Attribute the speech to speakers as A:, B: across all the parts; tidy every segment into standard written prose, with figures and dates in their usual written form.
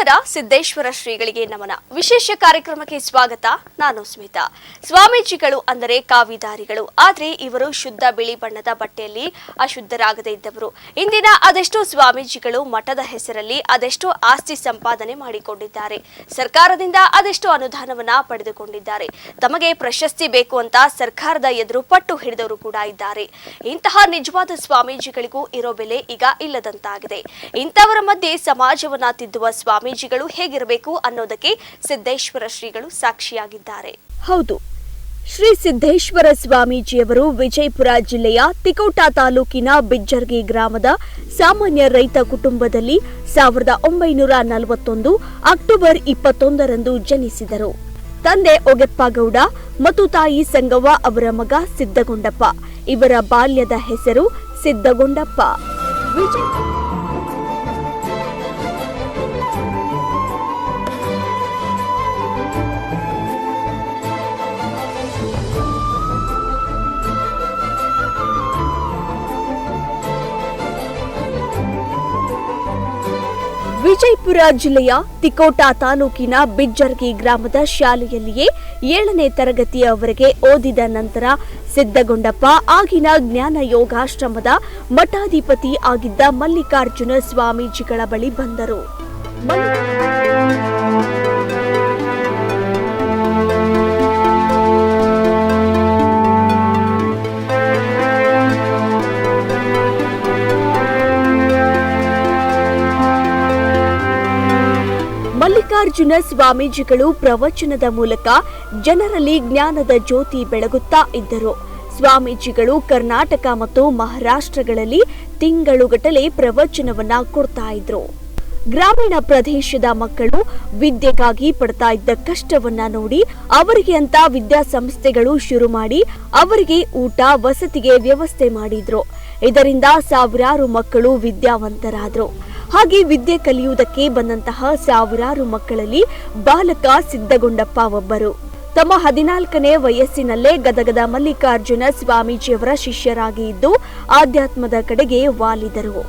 A: ನಮಸ್ಕಾರ. ಸಿದ್ದೇಶ್ವರ ಶ್ರೀಗಳಿಗೆ ನಮನ. ವಿಶೇಷ ಕಾರ್ಯಕ್ರಮಕ್ಕೆ ಸ್ವಾಗತ. ನಾನು ಸ್ಮಿತಾ. ಸ್ವಾಮೀಜಿಗಳು ಅಂದರೆ ಕಾವಿದಾರಿಗಳು. ಆದರೆ ಇವರು ಶುದ್ಧ ಬಿಳಿ ಬಣ್ಣದ ಬಟ್ಟೆಯಲ್ಲಿ ಅಶುದ್ಧರಾಗದೇ ಇದ್ದವರು. ಇಂದಿನ ಅದೆಷ್ಟೋ ಸ್ವಾಮೀಜಿಗಳು ಮಠದ ಹೆಸರಲ್ಲಿ ಅದೆಷ್ಟೋ ಆಸ್ತಿ ಸಂಪಾದನೆ ಮಾಡಿಕೊಂಡಿದ್ದಾರೆ. ಸರ್ಕಾರದಿಂದ ಅದೆಷ್ಟೋ ಅನುದಾನವನ್ನ ಪಡೆದುಕೊಂಡಿದ್ದಾರೆ. ತಮಗೆ ಪ್ರಶಸ್ತಿ ಬೇಕು ಅಂತ ಸರ್ಕಾರದ ಎದುರು ಪಟ್ಟು ಹಿಡಿದವರು ಕೂಡ ಇದ್ದಾರೆ. ಇಂತಹ ನಿಜವಾದ ಸ್ವಾಮೀಜಿಗಳಿಗೂ ಇರೋ ಬೆಲೆ ಈಗ ಇಲ್ಲದಂತಾಗಿದೆ. ಇಂಥವರ ಮಧ್ಯೆ ಸಮಾಜವನ್ನ ತಿದ್ದುವ ಸ್ವಾಮೀಜಿಗಳು ಹೇಗಿರಬೇಕು ಅನ್ನೋದಕ್ಕೆ ಸಿದ್ದೇಶ್ವರ ಶ್ರೀಗಳು ಸಾಕ್ಷಿಯಾಗಿದ್ದಾರೆ. ಹೌದು, ಶ್ರೀ ಸಿದ್ದೇಶ್ವರ ಸ್ವಾಮೀಜಿಯವರು ವಿಜಯಪುರ ಜಿಲ್ಲೆಯ ತಿಕೋಟ ತಾಲೂಕಿನ ಬಿಜ್ಜರ್ಗಿ ಗ್ರಾಮದ ಸಾಮಾನ್ಯ ರೈತ ಕುಟುಂಬದಲ್ಲಿ 1941 ಅಕ್ಟೋಬರ್ 21ರಂದು ಜನಿಸಿದರು. ತಂದೆ ಒಗೆಪ್ಪಗೌಡ ಮತ್ತು ತಾಯಿ ಸಂಗವ್ವ ಅವರ ಮಗ ಸಿದ್ದಗೊಂಡಪ್ಪ. ಇವರ ಬಾಲ್ಯದ ಹೆಸರು ಸಿದ್ದಗೊಂಡಪ್ಪ. ವಿಜಯಪುರ ಜಿಲ್ಲೆಯ ತಿಕೋಟ ತಾಲೂಕಿನ ಬಿಜ್ಜರ್ಗಿ ಗ್ರಾಮದ ಶಾಲೆಯಲ್ಲಿಯೇ 7ನೇ ತರಗತಿಯವರೆಗೆ ಓದಿದ ನಂತರ ಸಿದ್ದಗೊಂಡಪ್ಪ ಆಗಿನ ಜ್ಞಾನ ಯೋಗಾಶ್ರಮದ ಮಠಾಧಿಪತಿ ಆಗಿದ್ದ ಮಲ್ಲಿಕಾರ್ಜುನ ಸ್ವಾಮೀಜಿಗಳ ಬಳಿ ಬಂದರು. ಮಲ್ಲಿಕಾರ್ಜುನ ಸ್ವಾಮೀಜಿಗಳು ಪ್ರವಚನದ ಮೂಲಕ ಜನರಲ್ಲಿ ಜ್ಞಾನದ ಜ್ಯೋತಿ ಬೆಳಗುತ್ತಾ ಇದ್ದರು. ಸ್ವಾಮೀಜಿಗಳು ಕರ್ನಾಟಕ ಮತ್ತು ಮಹಾರಾಷ್ಟ್ರಗಳಲ್ಲಿ ತಿಂಗಳುಗಟ್ಟಲೆ ಪ್ರವಚನವನ್ನ ಕೊಡ್ತಾ ಇದ್ರು. ಗ್ರಾಮೀಣ ಪ್ರದೇಶದ ಮಕ್ಕಳು ವಿದ್ಯೆಗಾಗಿ ಪಡ್ತಾ ಇದ್ದ ಕಷ್ಟವನ್ನ ನೋಡಿ ಅವರಿಗೆ ಅಂತ ವಿದ್ಯಾಸಂಸ್ಥೆಗಳು ಶುರು ಮಾಡಿ ಅವರಿಗೆ ಊಟ ವಸತಿಗೆ ವ್ಯವಸ್ಥೆ ಮಾಡಿದ್ರು. ಇದರಿಂದ ಸಾವಿರಾರು ಮಕ್ಕಳು ವಿದ್ಯಾವಂತರಾದ್ರು. ಹಾಗೆ ವಿದ್ಯೆ ಕಲಿಯುವುದಕ್ಕೆ ಬಂದಂತಹ ಸಾವಿರಾರು ಮಕ್ಕಳಲ್ಲಿ ಬಾಲಕ ಸಿದ್ದಗೊಂಡಪ್ಪ ಒಬ್ಬರು. ತಮ್ಮ 14ನೇ ವಯಸ್ಸಿನಲ್ಲೇ ಗದಗದ ಮಲ್ಲಿಕಾರ್ಜುನ ಸ್ವಾಮೀಜಿಯವರ ಶಿಷ್ಯರಾಗಿ ಇದ್ದು ಆಧ್ಯಾತ್ಮದ ಕಡೆಗೆ ವಾಲಿದರು.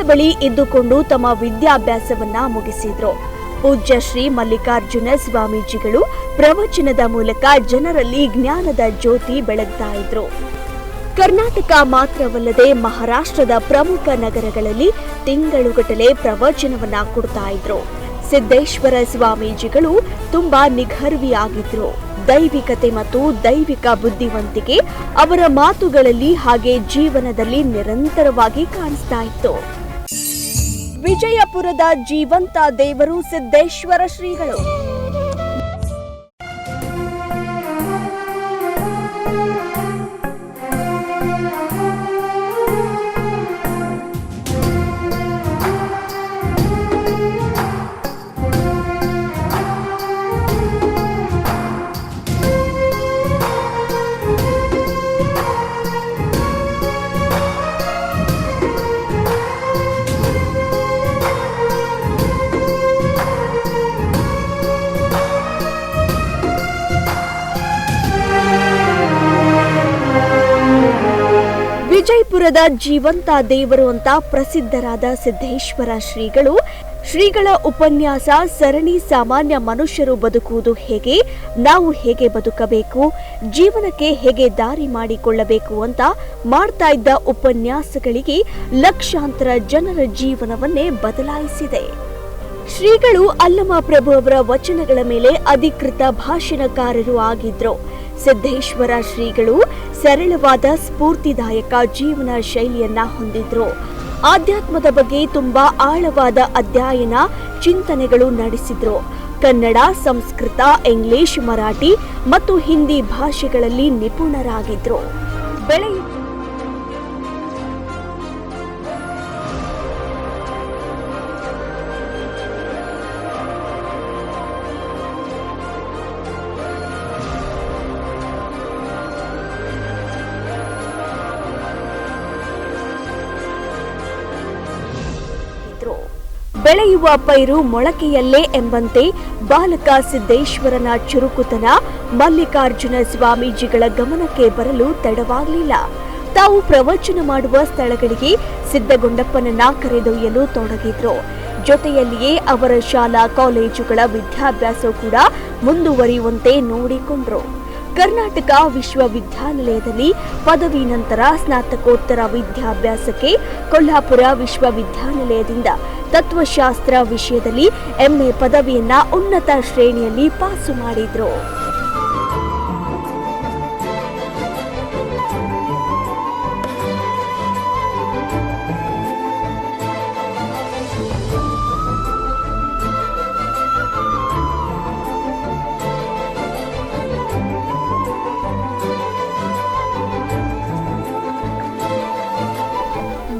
A: ಬಳಿ ಇದ್ದುಕೊಂಡು ತಮ್ಮ ವಿದ್ಯಾಭ್ಯಾಸವನ್ನ ಮುಗಿಸಿದ್ರು. ಪೂಜ್ಯ ಶ್ರೀ ಮಲ್ಲಿಕಾರ್ಜುನ ಸ್ವಾಮೀಜಿಗಳು ಪ್ರವಚನದ ಮೂಲಕ ಜನರಲ್ಲಿ ಜ್ಞಾನದ ಜ್ಯೋತಿ ಬೆಳಗ್ತಾ ಇದ್ರು. ಕರ್ನಾಟಕ ಮಾತ್ರವಲ್ಲದೆ ಮಹಾರಾಷ್ಟ್ರದ ಪ್ರಮುಖ ನಗರಗಳಲ್ಲಿ ತಿಂಗಳುಗಟ್ಟಲೆ ಪ್ರವಚನವನ್ನ ಕೊಡ್ತಾ ಇದ್ರು. ಸಿದ್ದೇಶ್ವರ ಸ್ವಾಮೀಜಿಗಳು ತುಂಬಾ ನಿಖರ್ವಿಯಾಗಿದ್ರು. ದೈವಿಕತೆ ಮತ್ತು ದೈವಿಕ ಬುದ್ಧಿವಂತಿಕೆ ಅವರ ಮಾತುಗಳಲ್ಲಿ ಹಾಗೆ ಜೀವನದಲ್ಲಿ ನಿರಂತರವಾಗಿ ಕಾಣಿಸ್ತಾ ಇತ್ತು. ವಿಜಯಪುರದ ಜೀವಂತ ದೇವರು ಸಿದ್ದೇಶ್ವರ ಶ್ರೀಗಳು. ವಿಜಯಪುರದ ಜೀವಂತ ದೇವರು ಅಂತ ಪ್ರಸಿದ್ಧರಾದ ಸಿದ್ದೇಶ್ವರ ಶ್ರೀಗಳ ಉಪನ್ಯಾಸ ಸರಣಿ ಸಾಮಾನ್ಯ ಮನುಷ್ಯರು ಬದುಕುವುದು ಹೇಗೆ, ನಾವು ಹೇಗೆ ಬದುಕಬೇಕು, ಜೀವನಕ್ಕೆ ಹೇಗೆ ದಾರಿ ಮಾಡಿಕೊಳ್ಳಬೇಕು ಅಂತ ಮಾಡ್ತಾ ಇದ್ದ ಉಪನ್ಯಾಸಗಳಿಗೆ ಲಕ್ಷಾಂತರ ಜನರ ಜೀವನವನ್ನೇ ಬದಲಾಯಿಸಿದೆ. ಶ್ರೀಗಳು ಅಲ್ಲಮ ಪ್ರಭು ಅವರ ವಚನಗಳ ಮೇಲೆ ಅಧಿಕೃತ ಭಾಷಣಕಾರರು ಆಗಿದ್ರು. ಸಿದ್ದೇಶ್ವರ ಶ್ರೀಗಳು ಸರಳವಾದ ಸ್ಫೂರ್ತಿದಾಯಕ ಜೀವನ ಶೈಲಿಯನ್ನ ಹೊಂದಿದ್ರು. ಆಧ್ಯಾತ್ಮದ ಬಗ್ಗೆ ತುಂಬಾ ಆಳವಾದ ಅಧ್ಯಯನ ಚಿಂತನೆಗಳು ನಡೆಸಿದ್ರು. ಕನ್ನಡ, ಸಂಸ್ಕೃತ, ಇಂಗ್ಲಿಷ್, ಮರಾಠಿ ಮತ್ತು ಹಿಂದಿ ಭಾಷೆಗಳಲ್ಲಿ ನಿಪುಣರಾಗಿದ್ರು. ಬೆಳೆಯುವ ಪೈರು ಮೊಳಕೆಯಲ್ಲೇ ಎಂಬಂತೆ ಬಾಲಕ ಸಿದ್ದೇಶ್ವರನ ಚುರುಕುತನ ಮಲ್ಲಿಕಾರ್ಜುನ ಸ್ವಾಮೀಜಿಗಳ ಗಮನಕ್ಕೆ ಬರಲು ತಡವಾಗಲಿಲ್ಲ. ತಾವು ಪ್ರವಚನ ಮಾಡುವ ಸ್ಥಳಗಳಿಗೆ ಸಿದ್ದಗೊಂಡಪ್ಪನನ್ನ ಕರೆದೊಯ್ಯಲು ತೊಡಗಿದ್ರು. ಜೊತೆಯಲ್ಲಿಯೇ ಅವರ ಶಾಲಾ ಕಾಲೇಜುಗಳ ವಿದ್ಯಾಭ್ಯಾಸ ಕೂಡ ಮುಂದುವರಿಯುವಂತೆ ನೋಡಿಕೊಂಡ್ರು. ಕರ್ನಾಟಕ ವಿಶ್ವವಿದ್ಯಾನಿಲಯದಲ್ಲಿ ಪದವಿ ನಂತರ ಸ್ನಾತಕೋತ್ತರ ವಿದ್ಯಾಭ್ಯಾಸಕ್ಕೆ ಕೊಲ್ಹಾಪುರ ವಿಶ್ವವಿದ್ಯಾನಿಲಯದಿಂದ ತತ್ವಶಾಸ್ತ್ರ ವಿಷಯದಲ್ಲಿ ಎಂಎ ಪದವಿಯನ್ನ ಉನ್ನತ ಶ್ರೇಣಿಯಲ್ಲಿ ಪಾಸು ಮಾಡಿದ್ರು.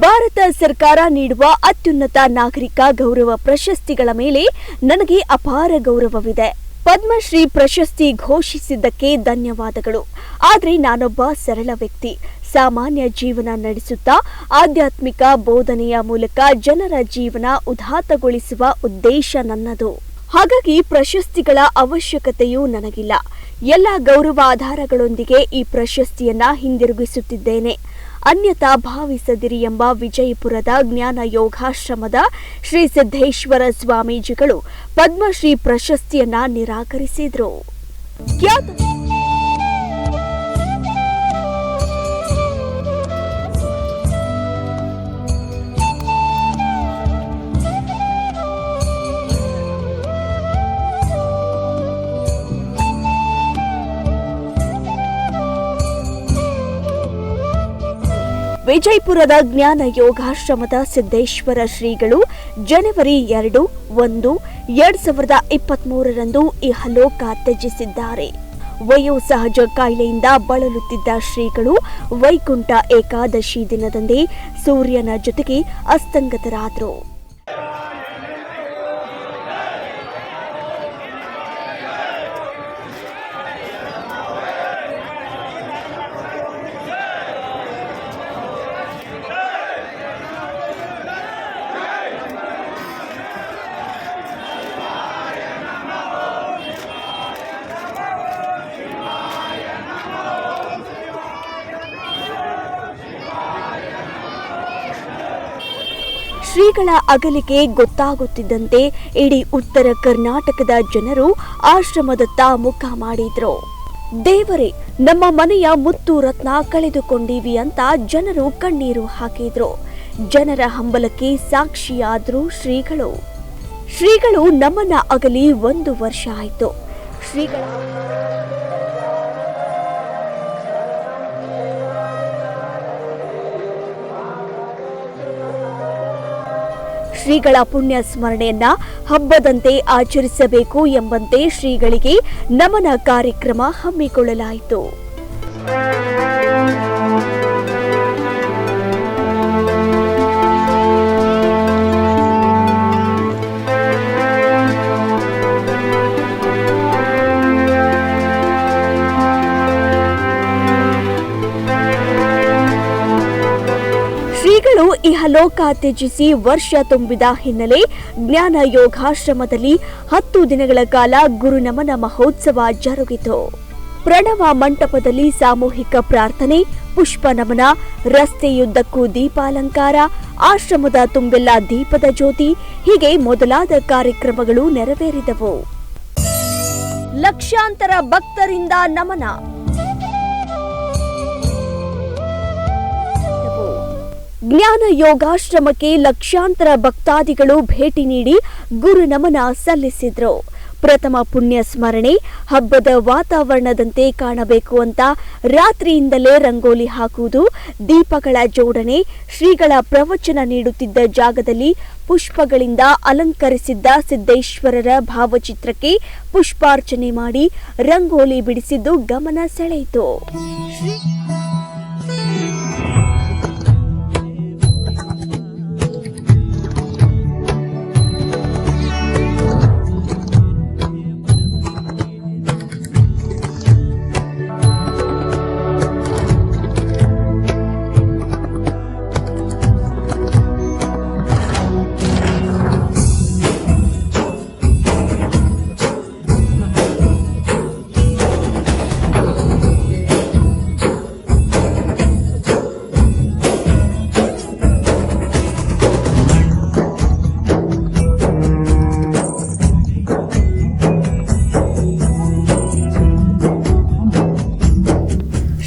A: ಭಾರತ ಸರ್ಕಾರ ನೀಡುವ ಅತ್ಯುನ್ನತ ನಾಗರಿಕ ಗೌರವ ಪ್ರಶಸ್ತಿಗಳ ಮೇಲೆ ನನಗೆ ಅಪಾರ ಗೌರವವಿದೆ. ಪದ್ಮಶ್ರೀ ಪ್ರಶಸ್ತಿ ಘೋಷಿಸಿದ್ದಕ್ಕೆ ಧನ್ಯವಾದಗಳು. ಆದರೆ ನಾನೊಬ್ಬ ಸರಳ ವ್ಯಕ್ತಿ. ಸಾಮಾನ್ಯ ಜೀವನ ನಡೆಸುತ್ತಾ ಆಧ್ಯಾತ್ಮಿಕ ಬೋಧನೆಯ ಮೂಲಕ ಜನರ ಜೀವನ ಉದಾತ್ತಗೊಳಿಸುವ ಉದ್ದೇಶ ನನ್ನದು. ಹಾಗಾಗಿ ಪ್ರಶಸ್ತಿಗಳ ಅವಶ್ಯಕತೆಯೂ ನನಗಿಲ್ಲ. ಎಲ್ಲ ಗೌರವಾಧಾರಗಳೊಂದಿಗೆ ಈ ಪ್ರಶಸ್ತಿಯನ್ನ ಹಿಂದಿರುಗಿಸುತ್ತಿದ್ದೇನೆ. ಅನ್ಯತಾ ಭಾವಿಸದಿರಿ ಎಂಬ ವಿಜಯಪುರದ ಜ್ಞಾನ ಯೋಗಾಶ್ರಮದ ಶ್ರೀ ಸಿದ್ದೇಶ್ವರ ಸ್ವಾಮೀಜಿಗಳು ಪದ್ಮಶ್ರೀ ಪ್ರಶಸ್ತಿಯನ್ನ ನಿರಾಕರಿಸಿದ್ರು. ವಿಜಯಪುರದ ಜ್ಞಾನ ಯೋಗಾಶ್ರಮದ ಸಿದ್ದೇಶ್ವರ ಶ್ರೀಗಳು ಜನವರಿ 2, 1, 2023ರಂದು ಇಹಲೋಕ ತ್ಯಜಿಸಿದ್ದಾರೆ. ವಯೋಸಹಜ ಕಾಯಿಲೆಯಿಂದ ಬಳಲುತ್ತಿದ್ದ ಶ್ರೀಗಳು ವೈಕುಂಠ ಏಕಾದಶಿ ದಿನದಂದೇ ಸೂರ್ಯನ ಜೊತೆಗೆ ಅಸ್ತಂಗತರಾದರು. ಶ್ರೀಗಳ ಅಗಲಿಕೆ ಗೊತ್ತಾಗುತ್ತಿದ್ದಂತೆ ಇಡೀ ಉತ್ತರ ಕರ್ನಾಟಕದ ಜನರು ಆಶ್ರಮದತ್ತ ಮುಖ ಮಾಡಿದ್ರು. ದೇವರೇ, ನಮ್ಮ ಮನೆಯ ಮುತ್ತು ರತ್ನ ಕಳೆದುಕೊಂಡಿವಿ ಅಂತ ಜನರು ಕಣ್ಣೀರು ಹಾಕಿದ್ರು. ಜನರ ಹಂಬಲಕ್ಕೆ ಸಾಕ್ಷಿಯಾದ್ರು ಶ್ರೀಗಳು ನಮ್ಮನ್ನ ಅಗಲಿ 1 ವರ್ಷ ಆಯಿತು. ಶ್ರೀಗಳ ಪುಣ್ಯ ಸ್ಮರಣೆಯನ್ನ ಹಬ್ಬದಂತೆ ಆಚರಿಸಬೇಕು ಎಂಬಂತೆ ಶ್ರೀಗಳಿಗೆ ನಮನ ಕಾರ್ಯಕ್ರಮ ಹಮ್ಮಿಕೊಳ್ಳಲಾಯಿತು. ಶ್ರೀಗಳು ಇಹಲೋಕ ತ್ಯಜಿಸಿ ವರ್ಷ ತುಂಬಿದ ಹಿನ್ನೆಲೆ ಜ್ಞಾನ ಯೋಗಾಶ್ರಮದಲ್ಲಿ 10 ದಿನಗಳ ಕಾಲ ಗುರುನಮನ ಮಹೋತ್ಸವ ಜರುಗಿತು. ಪ್ರಣವ ಮಂಟಪದಲ್ಲಿ ಸಾಮೂಹಿಕ ಪ್ರಾರ್ಥನೆ, ಪುಷ್ಪ ನಮನ, ರಸ್ತೆಯುದ್ದಕ್ಕೂ ದೀಪಾಲಂಕಾರ, ಆಶ್ರಮದ ತುಂಬೆಲ್ಲ ದೀಪದ ಜ್ಯೋತಿ ಹೀಗೆ ಮೊದಲಾದ ಕಾರ್ಯಕ್ರಮಗಳು ನೆರವೇರಿದವು. ಲಕ್ಷಾಂತರ ಭಕ್ತರಿಂದ ನಮನ. ಜ್ಞಾನ ಯೋಗಾಶ್ರಮಕ್ಕೆ ಲಕ್ಷಾಂತರ ಭಕ್ತಾದಿಗಳು ಭೇಟಿ ನೀಡಿ ಗುರು ನಮನ ಸಲ್ಲಿಸಿದ್ರು. ಪ್ರಥಮ ಪುಣ್ಯ ಸ್ಮರಣೆ ಹಬ್ಬದ ವಾತಾವರಣದಂತೆ ಕಾಣಬೇಕು ಅಂತ ರಾತ್ರಿಯಿಂದಲೇ ರಂಗೋಲಿ ಹಾಕುವುದು, ದೀಪಗಳ ಜೋಡಣೆ, ಶ್ರೀಗಳ ಪ್ರವಚನ ನೀಡುತ್ತಿದ್ದ ಜಾಗದಲ್ಲಿ ಪುಷ್ಪಗಳಿಂದ ಅಲಂಕರಿಸಿದ್ದ ಸಿದ್ದೇಶ್ವರರ ಭಾವಚಿತ್ರಕ್ಕೆ ಪುಷ್ಪಾರ್ಚನೆ ಮಾಡಿ ರಂಗೋಲಿ ಬಿಡಿಸಿದ್ದು ಗಮನ ಸೆಳೆಯಿತು.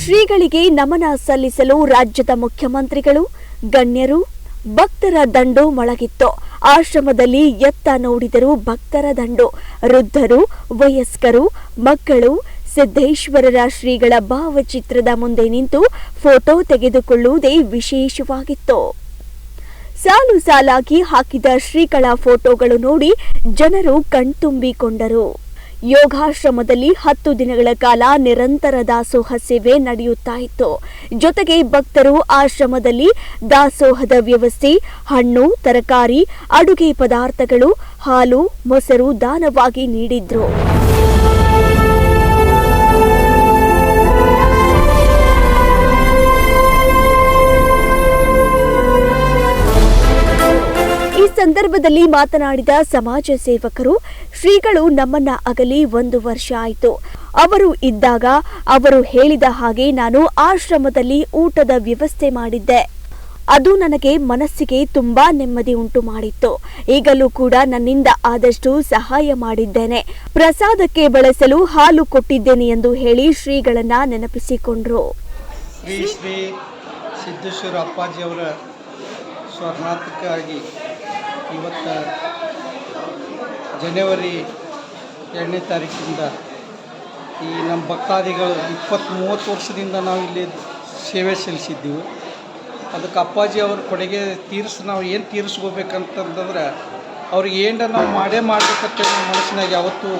A: ಶ್ರೀಗಳಿಗೆ ನಮನ ಸಲ್ಲಿಸಲು ರಾಜ್ಯದ ಮುಖ್ಯಮಂತ್ರಿಗಳು, ಗಣ್ಯರು, ಭಕ್ತರ ದಂಡು ಮೊಳಗಿತ್ತು. ಆಶ್ರಮದಲ್ಲಿ ಎತ್ತ ನೋಡಿದರೂ ಭಕ್ತರ ದಂಡು. ವೃದ್ಧರು, ವಯಸ್ಕರು, ಮಕ್ಕಳು ಸಿದ್ದೇಶ್ವರರ ಶ್ರೀಗಳ ಭಾವಚಿತ್ರದ ಮುಂದೆ ನಿಂತು ಫೋಟೋ ತೆಗೆದುಕೊಳ್ಳುವುದೇ ವಿಶೇಷವಾಗಿತ್ತು. ಸಾಲು ಸಾಲಾಗಿ ಹಾಕಿದ ಶ್ರೀಗಳ ಫೋಟೋಗಳು ನೋಡಿ ಜನರು ಕಣ್ತುಂಬಿಕೊಂಡರು. ಯೋಗಾಶ್ರಮದಲ್ಲಿ 10 ದಿನಗಳ ಕಾಲ ನಿರಂತರ ದಾಸೋಹ ಸೇವೆ ನಡೆಯುತ್ತಾ ಇತ್ತು. ಜೊತೆಗೆ ಭಕ್ತರು ಆಶ್ರಮದಲ್ಲಿ ದಾಸೋಹದ ವ್ಯವಸ್ಥೆ, ಹಣ್ಣು, ತರಕಾರಿ, ಅಡುಗೆ ಪದಾರ್ಥಗಳು, ಹಾಲು, ಮೊಸರು ದಾನವಾಗಿ ನೀಡಿದ್ರು. ಈ ಸಂದರ್ಭದಲ್ಲಿ ಮಾತನಾಡಿದ ಸಮಾಜ ಸೇವಕರು, ಶ್ರೀಗಳು ನಮ್ಮನ್ನ ಅಗಲಿ 1 ವರ್ಷ ಆಯಿತು. ಅವರು ಇದ್ದಾಗ ಅವರು ಹೇಳಿದ ಹಾಗೆ ನಾನು ಆಶ್ರಮದಲ್ಲಿ ಊಟದ ವ್ಯವಸ್ಥೆ ಮಾಡಿದ್ದೆ. ಅದು ನನಗೆ ಮನಸ್ಸಿಗೆ ತುಂಬಾ ನೆಮ್ಮದಿ ಉಂಟು ಮಾಡಿತ್ತು. ಈಗಲೂ ಕೂಡ ನನ್ನಿಂದ ಆದಷ್ಟು ಸಹಾಯ ಮಾಡಿದ್ದೇನೆ. ಪ್ರಸಾದಕ್ಕೆ ಬಳಸಲು ಹಾಲು ಕೊಟ್ಟಿದ್ದೇನೆ ಎಂದು ಹೇಳಿ ಶ್ರೀಗಳನ್ನ ನೆನಪಿಸಿಕೊಂಡ್ರು.
B: ಶ್ರೀ ಸಿದ್ದೇಶ್ವರ ಅಪ್ಪಾಜಿಯವರ ಸ್ಮರಣಾರ್ಥಕ್ಕಾಗಿ ಇವತ್ತು ಜನವರಿ 2ನೇ ತಾರೀಕಿಂದ ಈ ನಮ್ಮ ಭಕ್ತಾದಿಗಳು 20-30 ವರ್ಷದಿಂದ ನಾವು ಇಲ್ಲಿ ಸೇವೆ ಸಲ್ಲಿಸಿದ್ದೀವಿ. ಅದಕ್ಕೆ ಅಪ್ಪಾಜಿ ಅವ್ರ ಕೊಡುಗೆ ನಾವು ಏನು ತೀರಿಸ್ಕೋಬೇಕಂತಂದ್ರೆ ಅವ್ರಿಗೆ ಏನು ನಾವು ಮಾಡಬೇಕಂತ ನಮ್ಮ ಮನಸ್ಸಿನಾಗ ಯಾವತ್ತೂ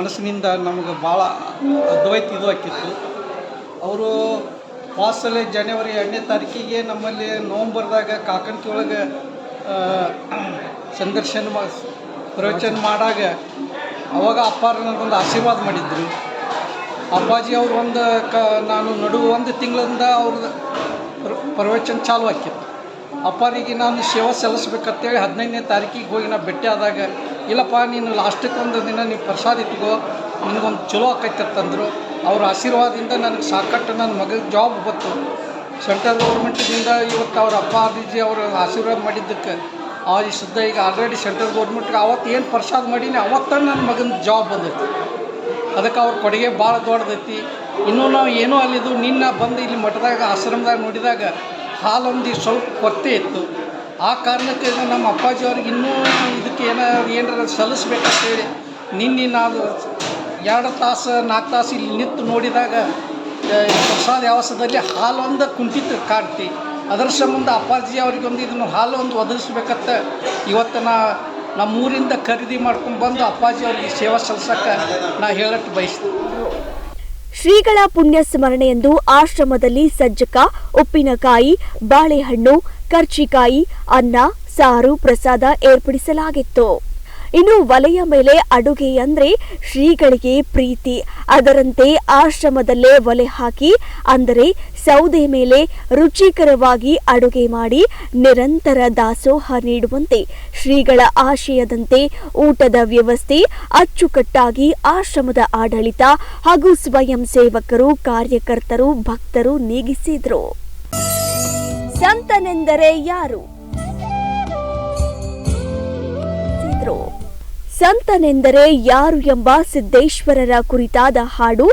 B: ಮನಸ್ಸಿನಿಂದ ನಮಗೆ ಭಾಳ ಅದ್ವೈತ ಇದು ಆಕಿತ್ತು. ಅವರು ವಾಸಲೆ ಜನವರಿ 2ನೇ ತಾರೀಕಿಗೆ ನಮ್ಮಲ್ಲಿ ನವಂಬರ್ದಾಗ ಕಾಕಣಿಕೆ ಒಳಗೆ ಪ್ರವಚನ ಮಾಡಾಗ ಅವಾಗ ಅಪ್ಪಾರ ನನಗೊಂದು ಆಶೀರ್ವಾದ ಮಾಡಿದ್ರು. ಅಪ್ಪಾಜಿ ಅವರು ನಾನು ನಡುವೆ 1 ತಿಂಗಳಿಂದ ಅವ್ರದ್ದು ಪ್ರವಚನ ಚಾಲು ಆಕಿತ್ತು. ಅಪ್ಪಾರಿಗೆ ನಾನು ಸೇವೆ ಸಲ್ಲಿಸ್ಬೇಕಂತೇಳಿ 15ನೇ ತಾರೀಕಿಗೆ ಹೋಗಿ ನಾನು ಭೇಟಿ ಆದಾಗ, ಇಲ್ಲಪ್ಪ ನೀನು ಲಾಸ್ಟಕ್ಕೆ 1 ದಿನ ನೀವು ಪ್ರಸಾದ ಇಟ್ಕೋ, ನಿನಗೊಂದು ಚಲೋ ಆಕೈತೆ ಅಂತಂದರು. ಅವ್ರ ಆಶೀರ್ವಾದದಿಂದ ನನಗೆ ಸಾಕಷ್ಟು ನನ್ನ ಮಗಗೆ ಜಾಬ್ ಬಂತು. ಸೆಂಟ್ರಲ್ ಗೌರ್ಮೆಂಟಿನಿಂದ ಇವತ್ತು ಅವ್ರ ಅಪ್ಪಾಜಿ ಅವರು ಆಶೀರ್ವಾದ ಮಾಡಿದ್ದಕ್ಕೆ ಈ ಶುದ್ಧ ಈಗ ಆಲ್ರೆಡಿ ಸೆಂಟ್ರಲ್ ಗೌರ್ಮೆಂಟ್ಗೆ ಅವತ್ತು ಏನು ಪ್ರಸಾದ ಮಾಡೀನಿ ಅವತ್ತು ನನ್ನ ಮಗನ ಜಾಬ್ ಬಂದೈತಿ. ಅದಕ್ಕೆ ಅವ್ರ ಕೊಡುಗೆ ಭಾಳ ದೊಡ್ಡದೈತಿ. ಇನ್ನೂ ನಾವು ಏನೋ ಅಲ್ಲಿದ್ದು ನಿನ್ನ ಬಂದು ಇಲ್ಲಿ ಮಠದಾಗ ಆಶ್ರಮದಾಗ ನೋಡಿದಾಗ ಹಾಲೊಂದು ಸ್ವಲ್ಪ ಕೊರತೆ ಇತ್ತು. ಆ ಕಾರಣಕ್ಕೆ ನಮ್ಮ ಅಪ್ಪಾಜಿ ಅವ್ರಿಗೆ ಇನ್ನೂ ಇದಕ್ಕೆ ಏನಾರ ಸಲ್ಲಿಸ್ಬೇಕಂತೇಳಿ ನಿನ್ನೆ ನಾವು 2 ತಾಸು 4 ತಾಸು ಇಲ್ಲಿ ನಿಂತು ನೋಡಿದಾಗ ಪ್ರಸಾದ ವ್ಯವಸ್ಥೆಯಲ್ಲಿ ಹಾಲೊಂದು ಕುಂಠಿತ ಕಾಣ್ತಿ. ಅದರ ಸಂಬಂಧ ಅಪ್ಪಾಜಿ ಅವ್ರಿಗೊಂದು ಇದನ್ನು ಹಾಲೊಂದು ಒದಗಿಸ್ಬೇಕಂತ ಇವತ್ತು ನಮ್ಮೂರಿಂದ ಖರೀದಿ ಮಾಡ್ಕೊಂಡು ಬಂದು ಅಪ್ಪಾಜಿ ಅವ್ರಿಗೆ ಸೇವೆ ಸಲ್ಲಿಸಕ್ಕೆ ನಾ ಹೇಳಕ್ಕೆ ಬಯಸ್ತೀನಿ.
A: ಶ್ರೀಗಳ ಪುಣ್ಯ ಸ್ಮರಣೆಯಂದು ಆಶ್ರಮದಲ್ಲಿ ಸಜ್ಜಕ, ಉಪ್ಪಿನಕಾಯಿ, ಬಾಳೆಹಣ್ಣು, ಕರ್ಚಿಕಾಯಿ, ಅನ್ನ, ಸಾರು, ಪ್ರಸಾದ ಏರ್ಪಡಿಸಲಾಗಿತ್ತು. ಇನ್ನು ಒಲೆಯ ಮೇಲೆ ಅಡುಗೆ ಅಂದ್ರೆ ಶ್ರೀಗಳಿಗೆ ಪ್ರೀತಿ. ಅದರಂತೆ ಆಶ್ರಮದಲ್ಲೇ ಒಲೆ ಹಾಕಿ, ಅಂದರೆ ಸೌದೆ ಮೇಲೆ ರುಚಿಕರವಾಗಿ ಅಡುಗೆ ಮಾಡಿ ನಿರಂತರ ದಾಸೋಹ ನೀಡುವಂತೆ ಶ್ರೀಗಳ ಆಶಯದಂತೆ ಊಟದ ವ್ಯವಸ್ಥೆ ಅಚ್ಚುಕಟ್ಟಾಗಿ ಆಶ್ರಮದ ಆಡಳಿತ ಹಾಗೂ ಸ್ವಯಂ ಸೇವಕರು, ಕಾರ್ಯಕರ್ತರು, ಭಕ್ತರು ನೀಗಿಸಿದ್ರು. ಸಂತನೆಂದರೆ ಯಾರು? ಸಂತನೆಂದರೆ ಯಾರು ಎಂಬ ಸಿದ್ದೇಶ್ವರರ ಕುರಿತಾದ ಹಾಡು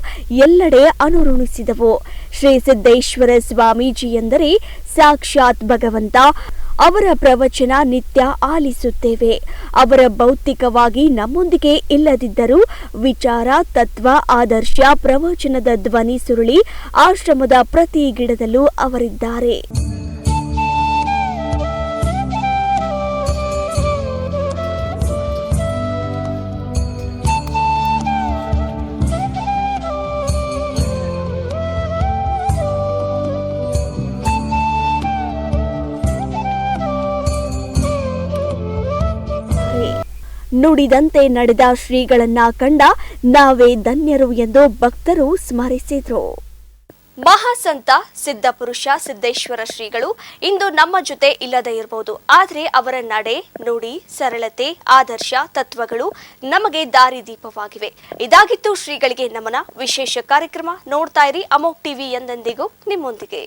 A: ಎಲ್ಲೆಡೆ ಅನುರಣಿಸಿದವು. ಶ್ರೀ ಸಿದ್ದೇಶ್ವರ ಸ್ವಾಮೀಜಿ ಎಂದರೆ ಸಾಕ್ಷಾತ್ ಭಗವಂತ. ಅವರ ಪ್ರವಚನ ನಿತ್ಯ ಆಲಿಸುತ್ತೇವೆ. ಅವರ ಭೌತಿಕವಾಗಿ ನಮ್ಮೊಂದಿಗೆ ಇಲ್ಲದಿದ್ದರೂ ವಿಚಾರ, ತತ್ವ, ಆದರ್ಶ, ಪ್ರವಚನದ ಧ್ವನಿ ಸುರುಳಿ ಆಶ್ರಮದ ಪ್ರತಿ ಗಿಡದಲ್ಲೂ ಅವರಿದ್ದಾರೆ. ನುಡಿದಂತೆ ನಡೆದ ಶ್ರೀಗಳನ್ನ ಕಂಡ ನಾವೇ ಧನ್ಯರು ಎಂದು ಭಕ್ತರು ಸ್ಮರಿಸಿದರು. ಮಹಾಸಂತ ಸಿದ್ಧಪುರುಷ ಸಿದ್ದೇಶ್ವರ ಶ್ರೀಗಳು ಇಂದು ನಮ್ಮ ಜೊತೆ ಇಲ್ಲದೇ ಇರಬಹುದು, ಆದರೆ ಅವರ ನಡೆ, ನುಡಿ, ಸರಳತೆ, ಆದರ್ಶ, ತತ್ವಗಳು ನಮಗೆ ದಾರಿದೀಪವಾಗಿವೆ. ಇದಾಗಿತ್ತು ಶ್ರೀಗಳಿಗೆ ನಮನ ವಿಶೇಷ ಕಾರ್ಯಕ್ರಮ. ನೋಡ್ತಾ ಇರಿ ಅಮೋಕ್ ಟಿವಿ, ಎಂದೆಂದಿಗೂ ನಿಮ್ಮೊಂದಿಗೆ.